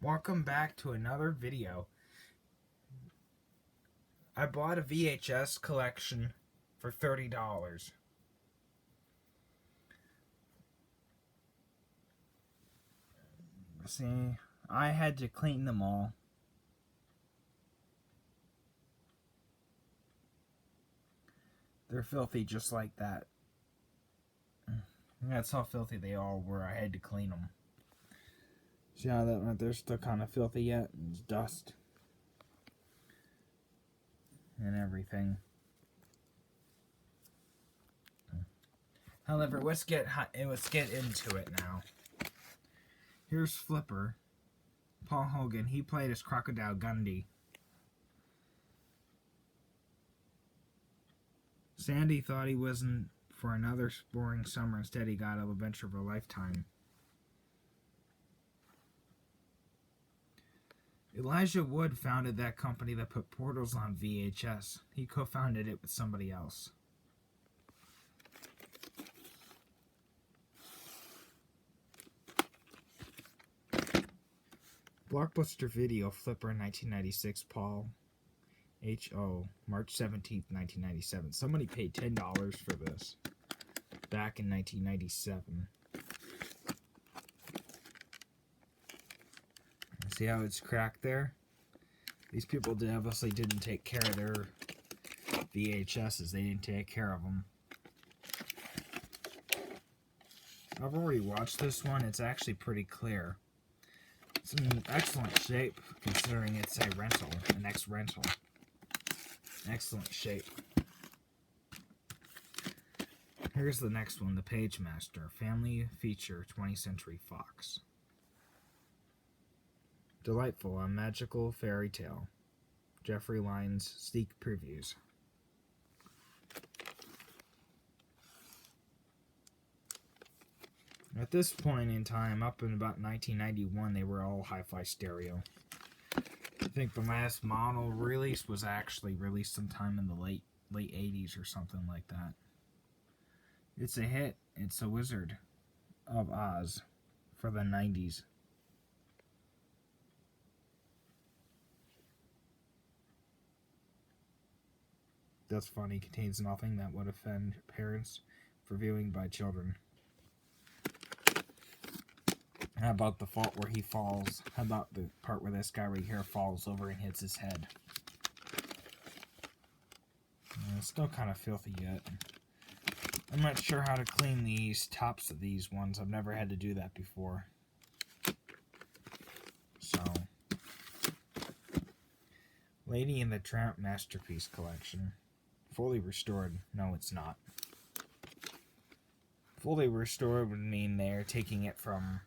Welcome back to another video. I bought a VHS collection for $30. See, I had to clean them all. They're filthy just like that. That's how filthy they all were. I had to clean them. See how they're still kind of filthy yet? It's dust and everything. However, let's get into it now. Here's Flipper, Paul Hogan. He played as Crocodile Gundy. Sandy thought he wasn't for another boring summer. Instead, he got an adventure of a lifetime. Elijah Wood founded that company that put Portals on VHS. He co-founded it with somebody else. Blockbuster Video, Flipper, 1996, Paul H.O., March 17th, 1997. Somebody paid $10 for this back in 1997. See how it's cracked there? These people obviously didn't take care of their VHSs. They didn't take care of them. I've already watched this one. It's actually pretty clear. It's in excellent shape considering it's a rental, an ex-rental. Excellent shape. Here's the next one, The Page Master, Family Feature, 20th Century Fox. Delightful, a magical fairy tale. Jeffrey Lyons, sneak previews. At this point in time, up in about 1991, they were all hi-fi stereo. I think the last model release was actually released sometime in the late 80s or something like that. It's a hit. It's a Wizard of Oz for the 90s. That's funny. Contains nothing that would offend parents for viewing by children. How about the fault where he falls? How about the part where this guy right here falls over and hits his head? It's still kind of filthy yet. I'm not sure how to clean these tops of these ones. I've never had to do that before. So, Lady in the Tramp Masterpiece Collection. Fully restored. No, it's not. Fully restored would mean they're taking it from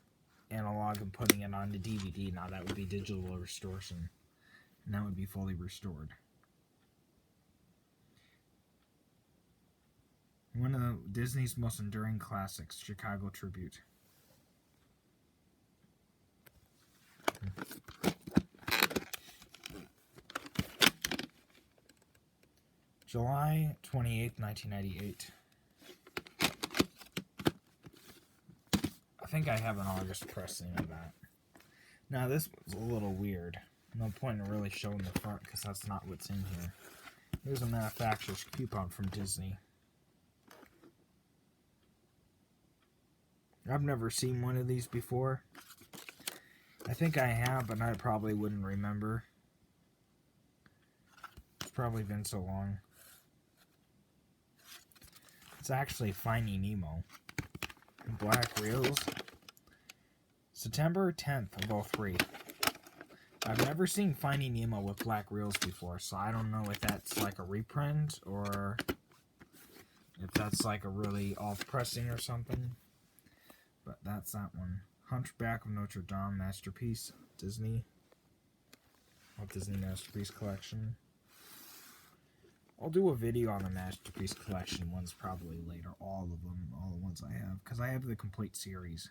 analog and putting it onto DVD. Now that would be digital restoration. And that would be fully restored. One of Disney's most enduring classics, Chicago Tribute. July 28th, 1998. I think I have an August pressing of that. Now, this was a little weird. No point in really showing the front because that's not what's in here. Here's a manufacturer's coupon from Disney. I've never seen one of these before. I think I have, but I probably wouldn't remember. It's probably been so long. It's actually Finding Nemo. Black reels. September 10th of 03. I've never seen Finding Nemo with black reels before, so I don't know if that's like a reprint or if that's like a really off-pressing or something. But that's that one. Hunchback of Notre Dame Masterpiece. Disney. Walt Disney Masterpiece Collection. I'll do a video on the Masterpiece Collection ones probably later. All of them. All the ones I have. Because I have the complete series.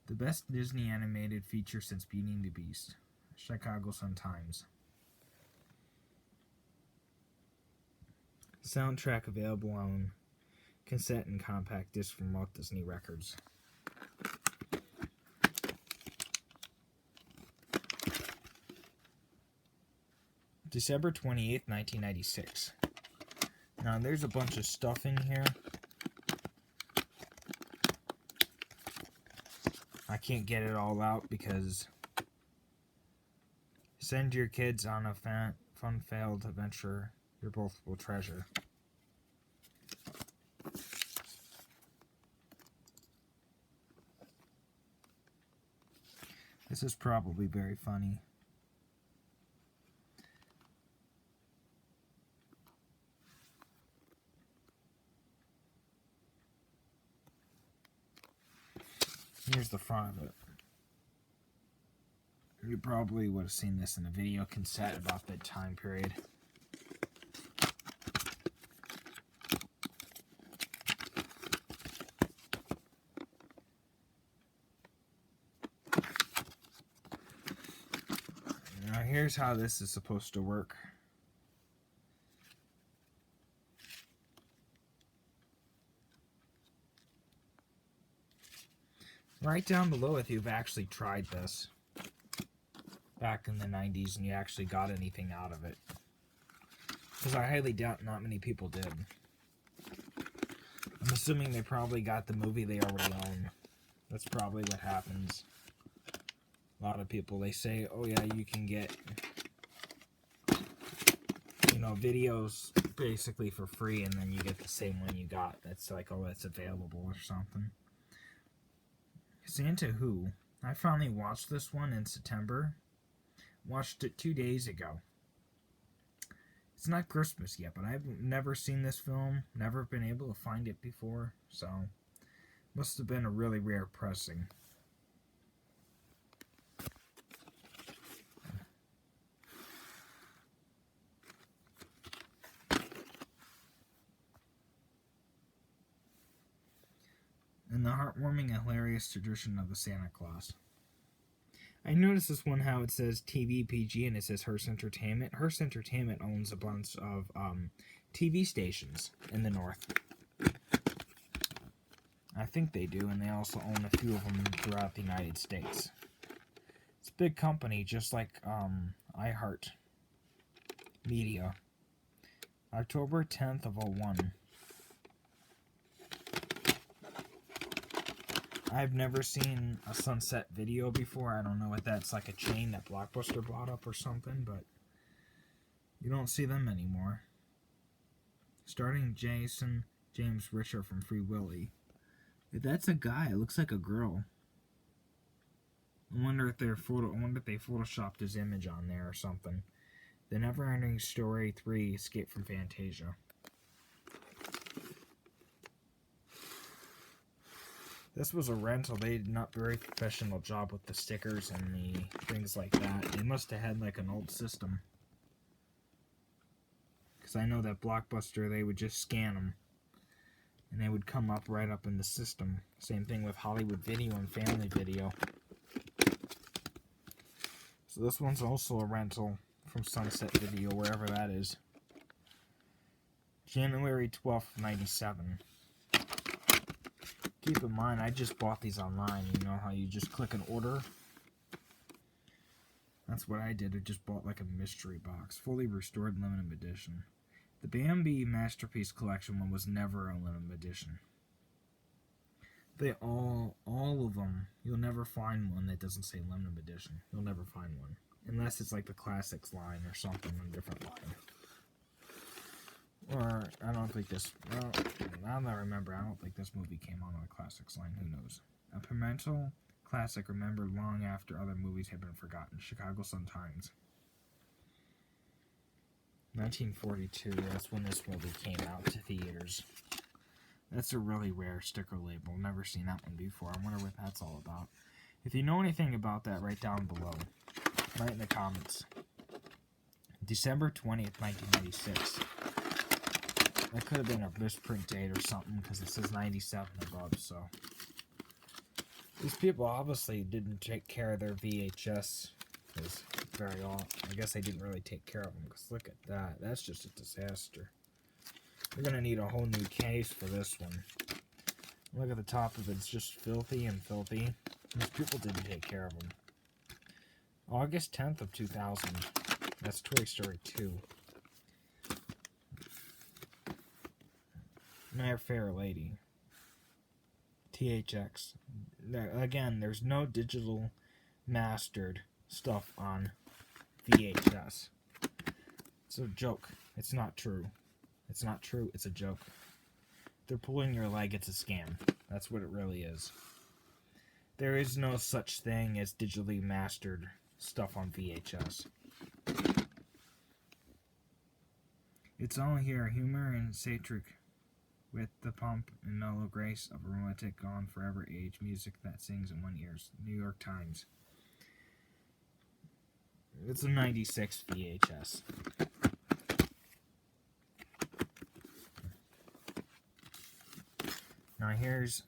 The best Disney animated feature since Beauty and the Beast. Chicago Sun-Times. Soundtrack available on cassette and compact disc from Walt Disney Records. December 28th, 1996. Now, there's a bunch of stuff in here. I can't get it all out because send your kids on a fun-filled adventure your both will treasure. This is probably very funny. Here's the front of it. You probably would have seen this in a video cassette about that time period. Now here's how this is supposed to work. Write down below if you've actually tried this back in the 90s and you actually got anything out of it. Because I highly doubt not many people did. I'm assuming they probably got the movie they already own. That's probably what happens. A lot of people, they say, oh yeah, you can get, you know, videos basically for free, and then you get the same one you got. That's like, oh, that's available or something. Santa Who? I finally watched this one in September. Watched it 2 days ago. It's not Christmas yet, but I've never seen this film. Never been able to find it before. So, must have been a really rare pressing. And the heartwarming and hilarious tradition of the Santa Claus. I noticed this one how it says TV PG and it says Hearst Entertainment. Hearst Entertainment owns a bunch of TV stations in the North. I think they do, and they also own a few of them throughout the United States. It's a big company, just like iHeart Media. October 10th of 01. I've never seen a sunset video before. I don't know what that's like, a chain that Blockbuster bought up or something, but you don't see them anymore. Starting James Richer from Free Willy. If that's a guy, it looks like a girl. I wonder if they photoshopped his image on there or something. The Never-Ending Story 3: Escape from Fantasia. This was a rental. They did not very professional job with the stickers and the things like that. They must have had like an old system. Because I know that Blockbuster, they would just scan them. And they would come up right up in the system. Same thing with Hollywood Video and Family Video. So this one's also a rental from Sunset Video, wherever that is. January 12th, 97. Keep in mind, I just bought these online. You know how you just click an order? That's what I did. I just bought like a mystery box. Fully restored limited edition. The Bambi Masterpiece Collection one was never a limited edition. They all of them, you'll never find one that doesn't say limited edition. You'll never find one. Unless it's like the classics line or something on a different line. Or, I don't think this, well, now that I remember, I don't think this movie came on the classics line, who knows. A pimental classic remembered long after other movies had been forgotten. Chicago Sun-Times. 1942, that's when this movie came out to theaters. That's a really rare sticker label. Never seen that one before. I wonder what that's all about. If you know anything about that, write down below. Write in the comments. December 20th, 1996. That could have been a misprint date or something, because it says 97 above, so. These people obviously didn't take care of their VHS. Because very odd. I guess they didn't really take care of them, because look at that. That's just a disaster. We're going to need a whole new case for this one. Look at the top of it. It's just filthy and filthy. These people didn't take care of them. August 10th of 2000. That's Toy Story 2. My Fair Lady. THX. Again, there's no digital mastered stuff on VHS. It's a joke. It's not true. It's not true. It's a joke. They're pulling your leg. It's a scam. That's what it really is. There is no such thing as digitally mastered stuff on VHS. It's all here, humor and satiric, with the pomp and mellow grace of a romantic gone forever age, music that sings in one ears. New York Times. It's a 96 VHS. Now here's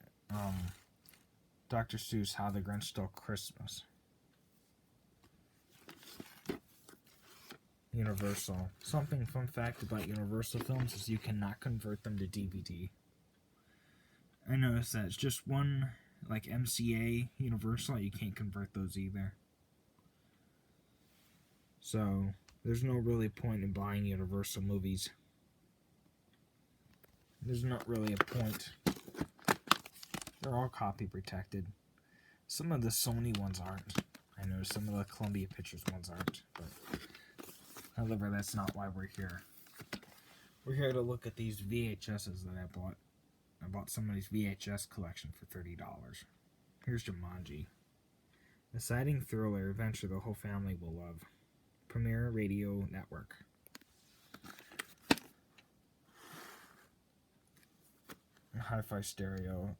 Dr. Seuss, How the Grinch Stole Christmas. Universal. Something fun fact about Universal films is you cannot convert them to DVD. I noticed that it's just one, like MCA Universal, you can't convert those either. So, there's no really point in buying Universal movies. There's not really a point. They're all copy protected. Some of the Sony ones aren't. I know some of the Columbia Pictures ones aren't. But however, that's not why we're here. We're here to look at these VHSs that I bought. I bought somebody's VHS collection for $30. Here's Jumanji. Exciting thriller adventure the whole family will love. Premiere Radio Network. Hi-Fi Stereo.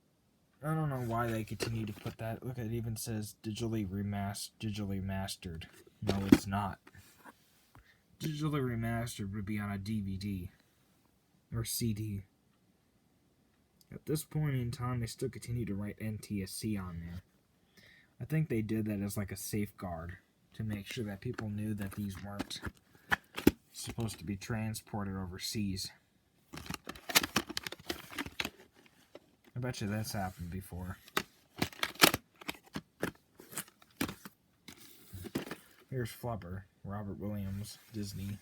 I don't know why they continue to put that. Look, it even says digitally mastered. No, it's not. Digitally remastered would be on a DVD or CD. At this point in time, they still continue to write NTSC on there. I think they did that as like a safeguard to make sure that people knew that these weren't supposed to be transported overseas. I bet you that's happened before. Here's Flubber, Robert Williams, Disney.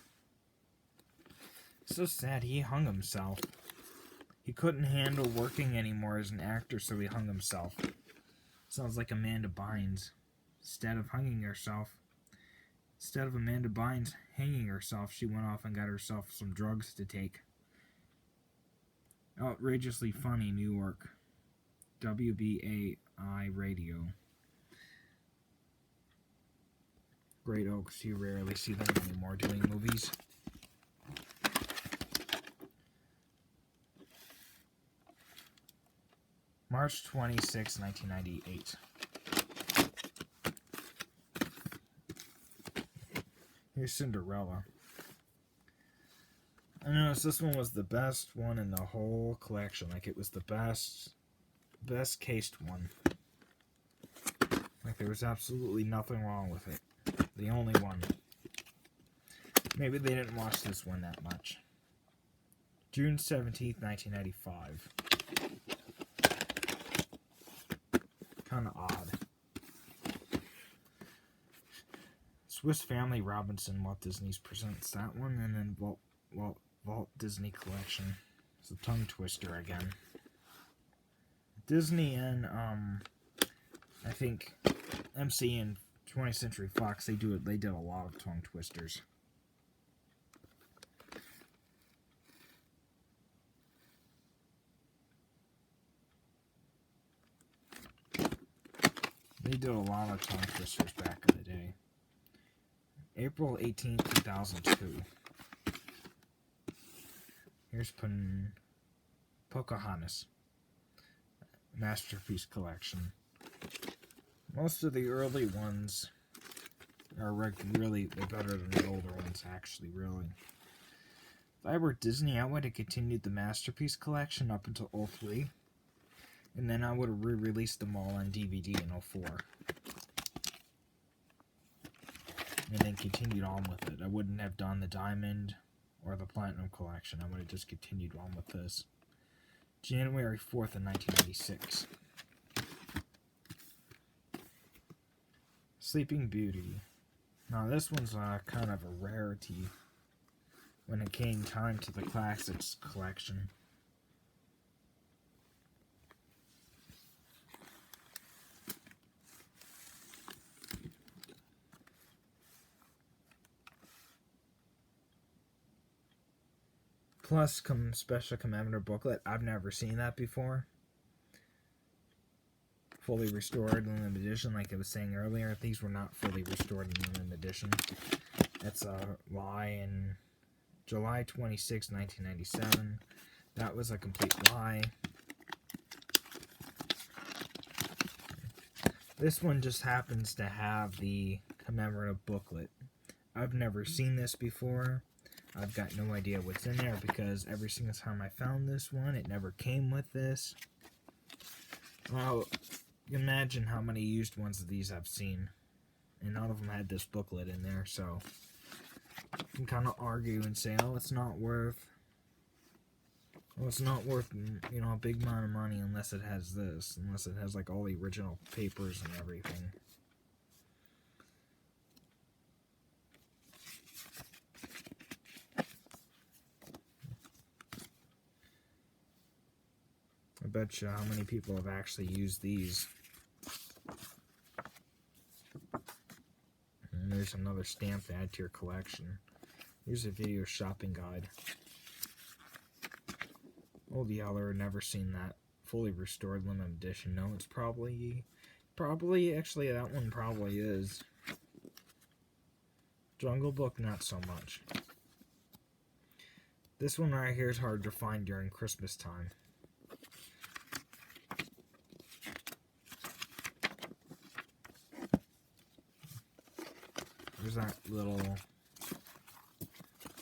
So sad, he hung himself. He couldn't handle working anymore as an actor, so he hung himself. Sounds like Amanda Bynes. Instead of Amanda Bynes hanging herself, she went off and got herself some drugs to take. Outrageously Funny, New York. WBAI Radio. Great Oaks, you rarely see them anymore doing movies. March 26, 1998. Here's Cinderella. I noticed this one was the best one in the whole collection. Like, it was the best cased one. Like, there was absolutely nothing wrong with it. The only one. Maybe they didn't watch this one that much. June 17th, 1995. Kind of odd. Swiss Family Robinson, Walt Disney's presents that one, and then Walt Disney Collection. It's a tongue twister again. Disney and I think MC and 20th Century Fox, they did a lot of tongue twisters. They did a lot of tongue twisters back in the day. April 18th, 2002. Here's Pocahontas. Masterpiece Collection. Most of the early ones are really, they're better than the older ones, actually, really. If I were Disney, I would have continued the Masterpiece Collection up until 03. And then I would have re-released them all on DVD in 04. And then continued on with it. I wouldn't have done the Diamond or the Platinum Collection. I would have just continued on with this. January 4th of 1986. Sleeping Beauty. Now this one's kind of a rarity when it came time to the classics collection. Plus, special commemorative booklet. I've never seen that before. Fully restored in limited edition, like I was saying earlier. These were not fully restored in limited edition. That's a lie. In July 26, 1997. That was a complete lie. This one just happens to have the commemorative booklet. I've never seen this before. I've got no idea what's in there because every single time I found this one, it never came with this. Well, imagine how many used ones of these I've seen. And none of them had this booklet in there, so I can kind of argue and say, oh, it's not worth, you know, a big amount of money unless it has this, unless it has like all the original papers and everything. I bet you how many people have actually used these. And there's another stamp to add to your collection. Here's a video shopping guide. Old Yeller, never seen that. Fully restored limited edition. No, it's probably, actually that one probably is. Jungle Book, not so much. This one right here is hard to find during Christmas time. There's that little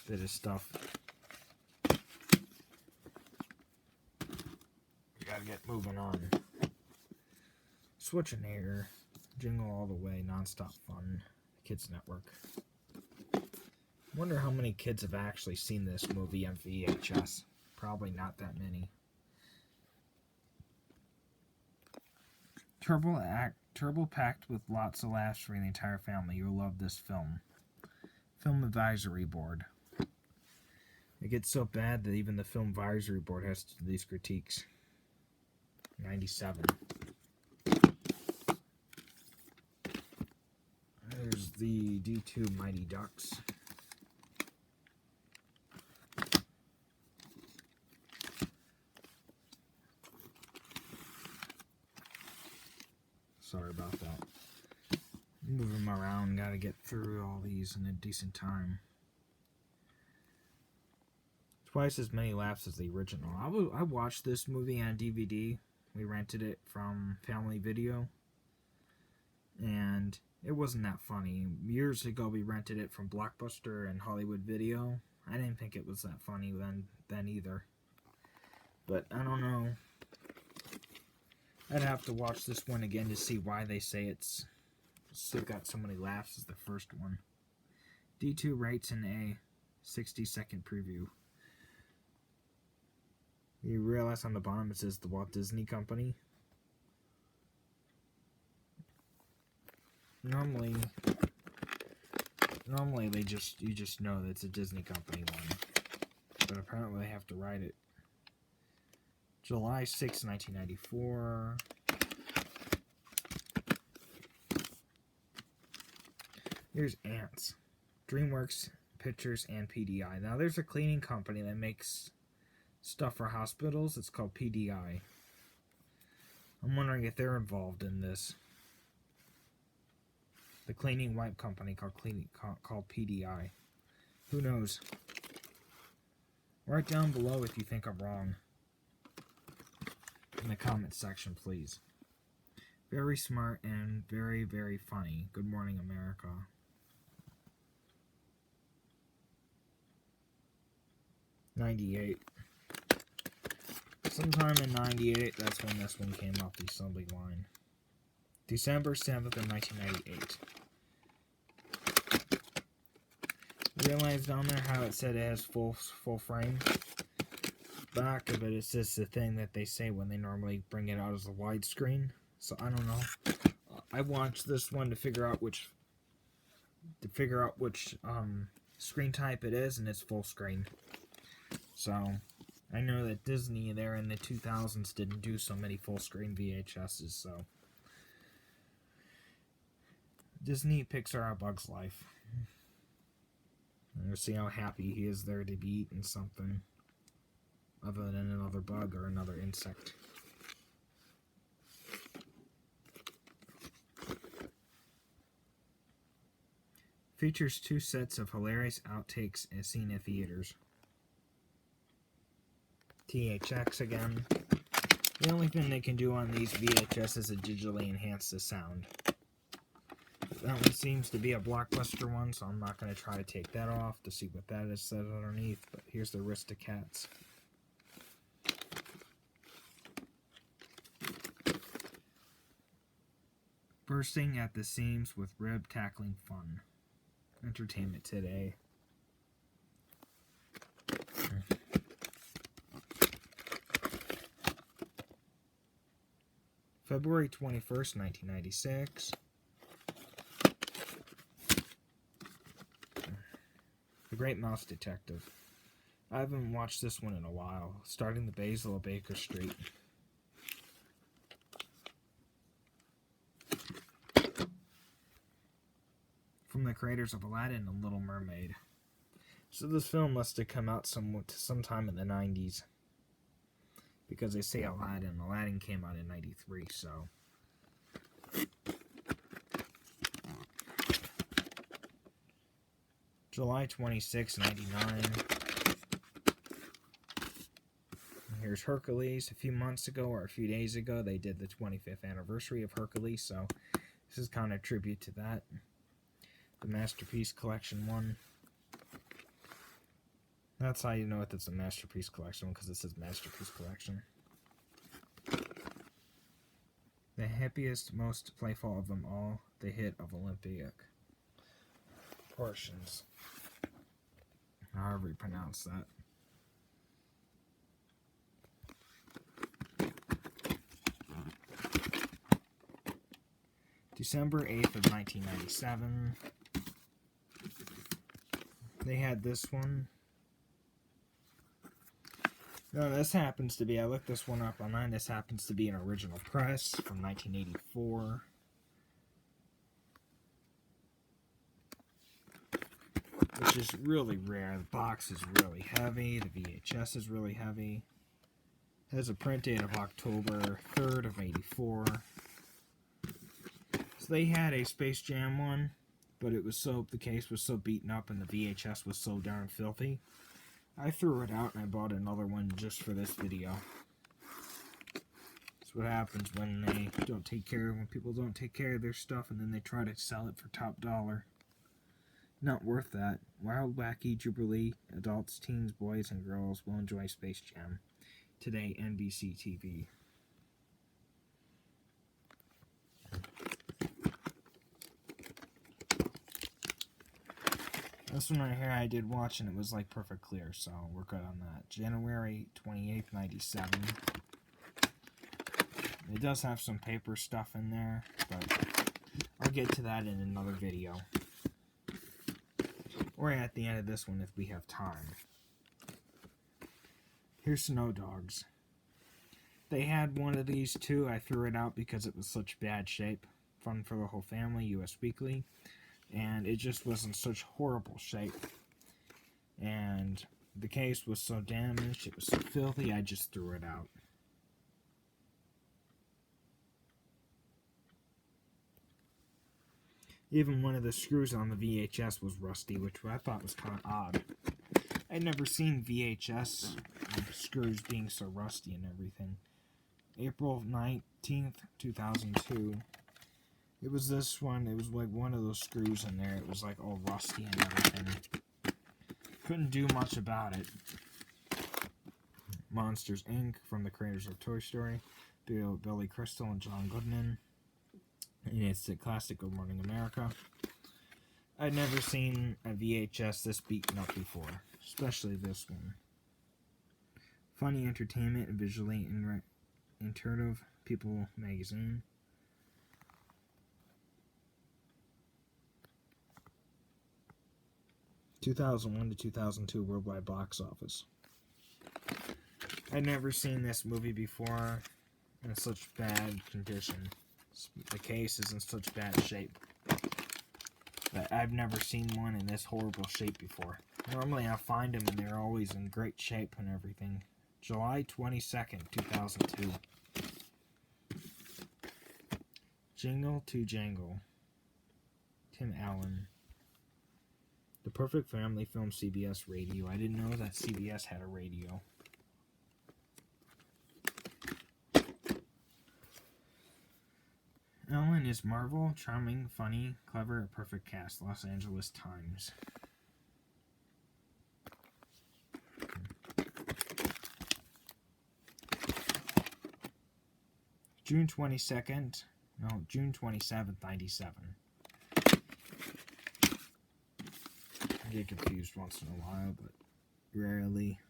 bit of stuff. You gotta get moving on. Switching here. Jingle All the Way, Non-Stop Fun. Kids Network. Wonder how many kids have actually seen this movie on VHS. Probably not that many. Turbo packed with lots of laughs for the entire family. You'll love this film. Film Advisory Board. It gets so bad that even the Film Advisory Board has to do these critiques. 97. There's the D2 Mighty Ducks. Sorry about that. Move them around, gotta get through all these in a decent time. Twice as many laughs as the original. I watched this movie on DVD. We rented it from Family Video. And it wasn't that funny. Years ago we rented it from Blockbuster and Hollywood Video. I didn't think it was that funny then either. But I don't know. I'd have to watch this one again to see why they say it's still got so many laughs as the first one. D2 rates an A. 60-second preview. You realize on the bottom it says the Walt Disney Company. Normally you just know that it's a Disney Company one. But apparently they have to write it. July 6, 1994. Here's Ants. DreamWorks Pictures and PDI. Now there's a cleaning company that makes stuff for hospitals. It's called PDI. I'm wondering if they're involved in this. The cleaning wipe company called PDI. Who knows? Write down below if you think I'm wrong. In the comment section, please. Very smart and very, very funny. Good Morning America. '98. Sometime in '98, that's when this one came off the assembly line. December 7th of 1998. Realize down there how it said it has full frame? Back of it, it's just the thing that they say when they normally bring it out as a widescreen. So I don't know. I watched this one to figure out which to figure out which screen type it is, and it's full screen. So I know that Disney there in the 2000s didn't do so many full screen VHSs, so Disney, Pixar, A Bug's Life. And we'll see how happy he is there to be eating something other than another bug or another insect. Features 2 sets of hilarious outtakes as seen in theaters. THX again. The only thing they can do on these VHS is to digitally enhance the sound. That one seems to be a Blockbuster one, so I'm not going to try to take that off to see what that is said underneath, but here's the Aristocats. Bursting at the seams with rib tackling fun. Entertainment Today. February 21st, 1996. The Great Mouse Detective. I haven't watched this one in a while. Starting the Basil of Baker Street. From the creators of Aladdin and Little Mermaid. So this film must have come out sometime in the 90s. Because they say Aladdin. Aladdin came out in 93, so... July 26, 99. Here's Hercules. A few months ago, or a few days ago, they did the 25th anniversary of Hercules, so this is kind of a tribute to that. The Masterpiece Collection one. That's how you know if it's a Masterpiece Collection, because it says Masterpiece Collection. The happiest, most playful of them all, the hit of Olympic portions. However you pronounce that. December 8th of 1997. They had this one. No, this happens to be, I looked this one up online, this happens to be an original press from 1984. Which is really rare. The box is really heavy, the VHS is really heavy. It has a print date of October 3rd of 84. So they had a Space Jam one, but it was the case was so beaten up and the VHS was so darn filthy. I threw it out and I bought another one just for this video. That's what happens when people don't take care of their stuff and then they try to sell it for top dollar. Not worth that. Wild, wacky, jubilee, adults, teens, boys, and girls will enjoy Space Jam. Today, NBC TV. This one right here I did watch and it was like perfect clear, so we're good on that. January 28th, 97. It does have some paper stuff in there, but I'll get to that in another video. Or at the end of this one if we have time. Here's Snow Dogs. They had one of these too. I threw it out because it was such bad shape. Fun for the whole family, US Weekly. And it just was in such horrible shape. And the case was so damaged, it was so filthy, I just threw it out. Even one of the screws on the VHS was rusty, which I thought was kind of odd. I'd never seen VHS screws being so rusty and everything. April 19th, 2002. It was this one. It was like one of those screws in there. It was like all rusty and everything. Couldn't do much about it. Monsters, Inc. from the creators of Toy Story. Billy Crystal and John Goodman. And it's the classic Good Morning America. I'd never seen a VHS this beaten up before. Especially this one. Funny entertainment and visually intuitive People magazine. 2001 to 2002 worldwide box office. I'd never seen this movie before in such bad condition. The case is in such bad shape. But I've never seen one in this horrible shape before. Normally I find them and they're always in great shape and everything. July 22nd, 2002. Jingle to Jangle. Tim Allen. The perfect family film, CBS radio. I didn't know that CBS had a radio. Ellen is Marvel, charming, funny, clever, a perfect cast. Los Angeles Times. June 27th, 97. I get confused once in a while, but rarely.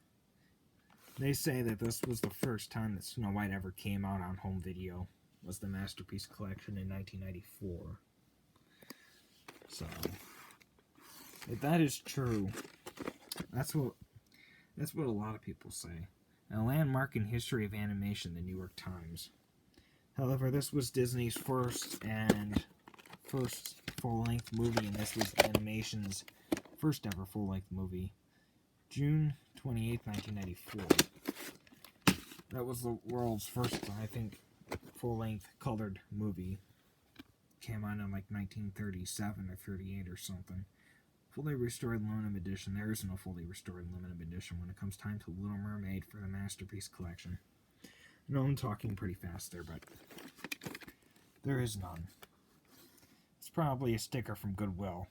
They say that this was the first time that Snow White ever came out on home video. Was the Masterpiece Collection in 1994. So, if that is true, that's what a lot of people say. A landmark in history of animation, the New York Times. However, this was Disney's first full-length movie, and this was animation's first ever full-length movie. June 28th, 1994. That was the world's first, I think, full-length colored movie. Came out in like 1937 or 38 or something. Fully restored limited edition. There is no fully restored limited edition when it comes time to Little Mermaid for the Masterpiece Collection. No, I'm talking pretty fast there, but there is none. It's probably a sticker from Goodwill.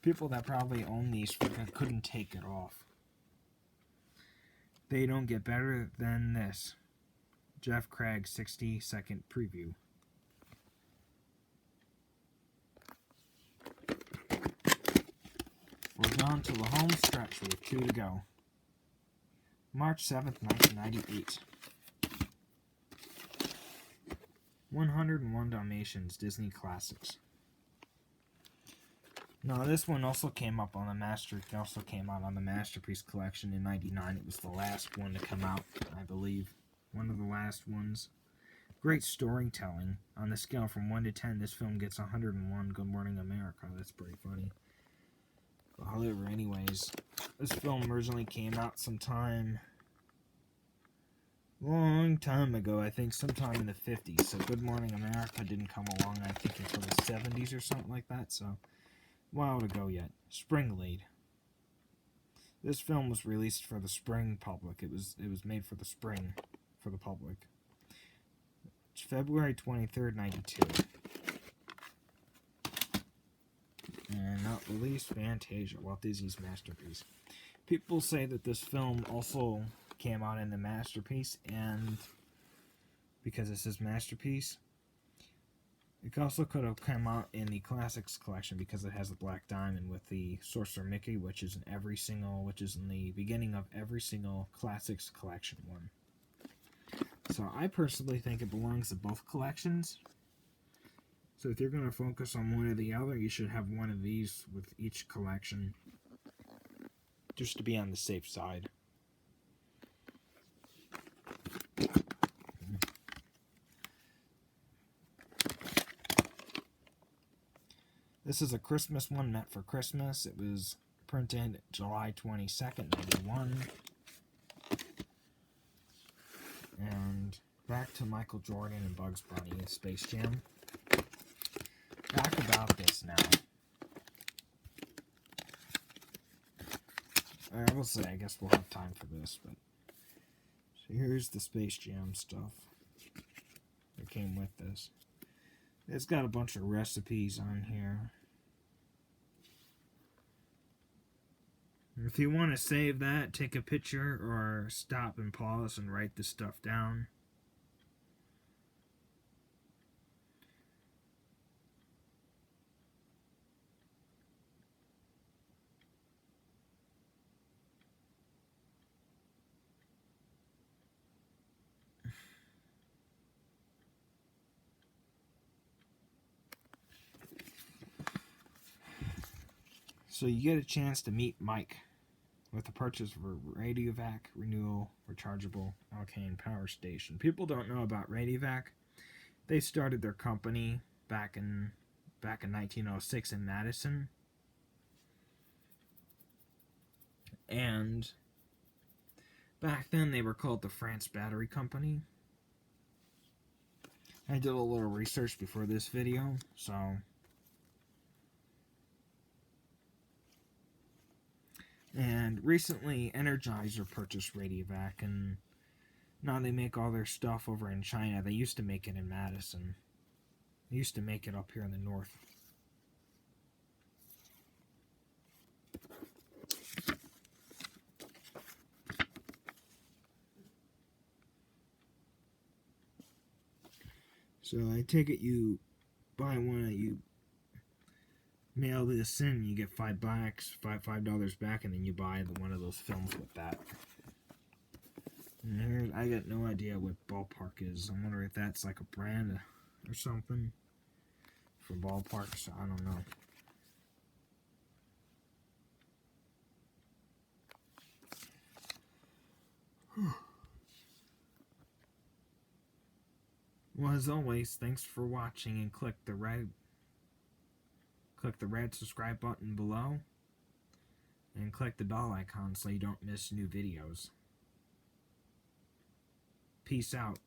People that probably own these couldn't take it off. They don't get better than this. Jeff Craig 60-second preview. We're down to the home stretch with 2 to go. March 7th, 1998. 101 Dalmatians, Disney Classics. Now, this one also came out on the Masterpiece Collection in 99. It was the last one to come out, I believe. One of the last ones. Great storytelling. On the scale from 1 to 10, this film gets 101. Good Morning America. That's pretty funny. However, anyways, this film originally came out sometime long time ago, I think sometime in the 50s. So Good Morning America didn't come along, I think, until the 70s or something like that. So, a while to go yet. Spring Lead. This film was released for the spring public. It was made for the spring, for the public. It's February 23rd, 92. And not released, Fantasia, Walt Disney's masterpiece. People say that this film also came out in the Masterpiece, and because it's his masterpiece, it also could have come out in the Classics collection because it has the Black Diamond with the Sorcerer Mickey, which is in the beginning of every single Classics collection one. So I personally think it belongs to both collections. So if you're going to focus on one or the other, you should have one of these with each collection, just to be on the safe side. This is a Christmas one meant for Christmas. It was printed July 22nd, 91. And back to Michael Jordan and Bugs Bunny and Space Jam. Back about this now. I will say, I guess we'll have time for this, but so here's the Space Jam stuff that came with this. It's got a bunch of recipes on here. If you want to save that, take a picture or stop and pause and write this stuff down. So you get a chance to meet Mike with the purchase of a Radiovac Renewal Rechargeable Alkane Power Station. People don't know about Radiovac. They started their company back in 1906 in Madison. And back then they were called the France Battery Company. I did a little research before this video, so... And recently, Energizer purchased Radiovac, and now they make all their stuff over in China. They used to make it in Madison. They used to make it up here in the north. So I take it you buy one, you mail this in, you get $5 back, and then you buy one of those films with that. And here, I got no idea what Ballpark is. I wonder if that's like a brand or something for Ballparks. I don't know. Well, as always, thanks for watching, and click the red subscribe button below, and click the bell icon so you don't miss new videos. Peace out.